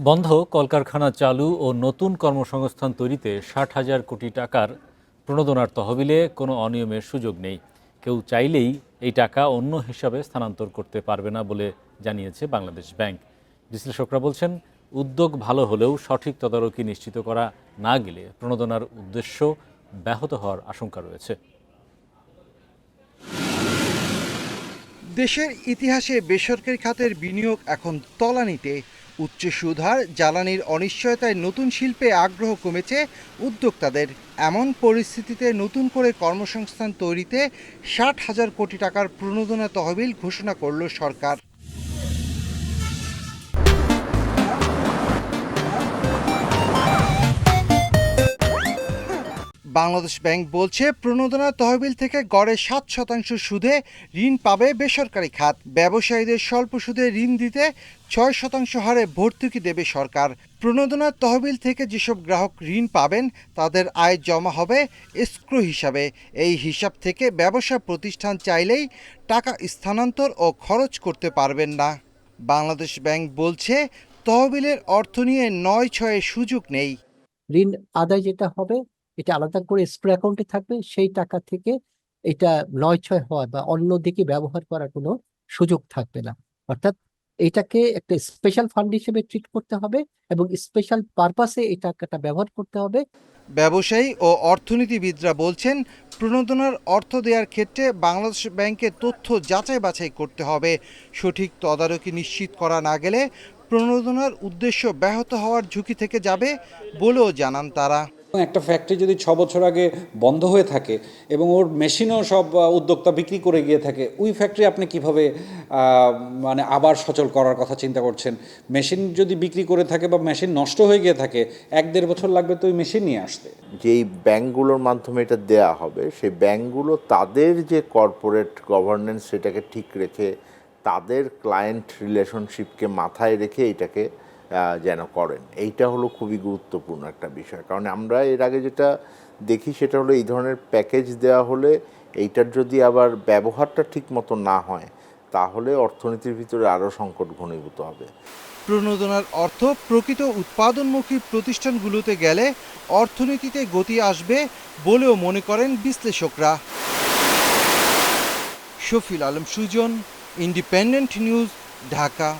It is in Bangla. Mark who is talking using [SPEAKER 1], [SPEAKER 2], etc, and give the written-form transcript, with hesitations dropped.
[SPEAKER 1] বন্ধ কলকারখানা চালু ও নতুন কর্মসংস্থান তৈরিতে ৬০,০০০ কোটি টাকার প্রণোদনার তহবিলে কোনো অনিয়মের সুযোগ নেই। কেউ চাইলেই এই টাকা অন্য হিসাবে স্থানান্তর করতে পারবে না বলে জানিয়েছে বাংলাদেশ ব্যাংক। বিশ্লেষকরা বলছেন, উদ্যোগ ভালো হলেও সঠিক তদারকি নিশ্চিত করা না গেলে প্রণোদনার উদ্দেশ্য ব্যাহত হওয়ার আশঙ্কা রয়েছে।
[SPEAKER 2] দেশের ইতিহাসে বেসরকারি খাতের বিনিয়োগ এখন তলানিতে। উচ্চ সুদহার, জ্বালানির অনিশ্চয়তায় নতুন শিল্পে আগ্রহ কমেছে উদ্যোক্তাদের। এমন পরিস্থিতিতে নতুন করে কর্মসংস্থান তৈরিতে ৬০,০০০ কোটি টাকার প্রণোদনা তহবিল ঘোষণা করল সরকার। বাংলাদেশ ব্যাংক বলছে, প্রণোদনা তহবিল থেকে গড়ে ৭% সুদে ঋণ পাবে বেসরকারি খাত। ব্যবসায়ীদের স্বল্প সুদে ঋণ দিতে ৬% হারে ভর্তুকি দেবে সরকার। প্রণোদনা তহবিল থেকে যেসব গ্রাহক ঋণ পাবেন তাদের আয় জমা হবে এসক্রো হিসাবে। এই হিসাব থেকে ব্যবসা প্রতিষ্ঠান চাইলেই টাকা স্থানান্তর ও খরচ করতে পারবেন না। বাংলাদেশ ব্যাংক বলছে, তহবিলের অর্থ নিয়ে ৯/৬-এর সুযোগ নেই।
[SPEAKER 3] ঋণ আদায় যেটা হবে এটা আলাদা করে এসক্রো অ্যাকাউন্টে থাকবে, সেই টাকা থেকে এটা ৯/৬ হওয়ার বা অন্য দিকে ব্যবহার করার কোনো সুযোগ থাকবে না। অর্থাৎ এটাকে একটা স্পেশাল ফান্ড হিসেবে ট্রিট করতে হবে এবং স্পেশাল পারপাসে এই টাকাটা ব্যবহার করতে হবে।
[SPEAKER 2] ব্যবসায়ী ও অর্থনীতিবিদরা বলছেন, প্রণোদনার অর্থ দেওয়ার ক্ষেত্রে বাংলাদেশ ব্যাংকের তথ্য যাচাই বাছাই করতে হবে। সঠিক তদারকি নিশ্চিত করা না গেলে প্রণোদনার উদ্দেশ্য ব্যাহত হওয়ার ঝুঁকি থেকে যাবে বলেও জানান তারা।
[SPEAKER 4] একটা ফ্যাক্টরি যদি ৬ বছর আগে বন্ধ হয়ে থাকে এবং ওর মেশিনও সব উদ্যোক্তা বিক্রি করে গিয়ে থাকে, ওই ফ্যাক্টরি আপনি কিভাবে মানে আবার সচল করার কথা চিন্তা করছেন? মেশিন যদি বিক্রি করে থাকে বা মেশিন নষ্ট হয়ে গিয়ে থাকে, ১-১.৫ বছর লাগবে তো ওই মেশিন নিয়ে আসতে।
[SPEAKER 5] যেই ব্যাংকগুলোর মাধ্যমে এটা দেয়া হবে, সেই ব্যাংকগুলো তাদের যে কর্পোরেট গভর্নেন্স সেটাকে ঠিক রেখে তাদের ক্লায়েন্ট রিলেশনশিপকে মাথায় রেখে এটাকে যেন করেন। এইটা হলো খুবই গুরুত্বপূর্ণ একটা বিষয়। কারণ আমরা এর আগে যেটা দেখি সেটা হলো এই ধরনের প্যাকেজ দেওয়া হলে এইটার যদি আবার ব্যবহারটা ঠিক মতো না হয় তাহলে অর্থনীতির ভিতরে আরও সংকট ঘনীভূত হবে।
[SPEAKER 2] প্রণোদনার অর্থ প্রকৃত উৎপাদনমুখী প্রতিষ্ঠানগুলোতে গেলে অর্থনীতিতে গতি আসবে বলেও মনে করেন বিশ্লেষকরা। Shafil Alam Sujan, Independent News, Dhaka.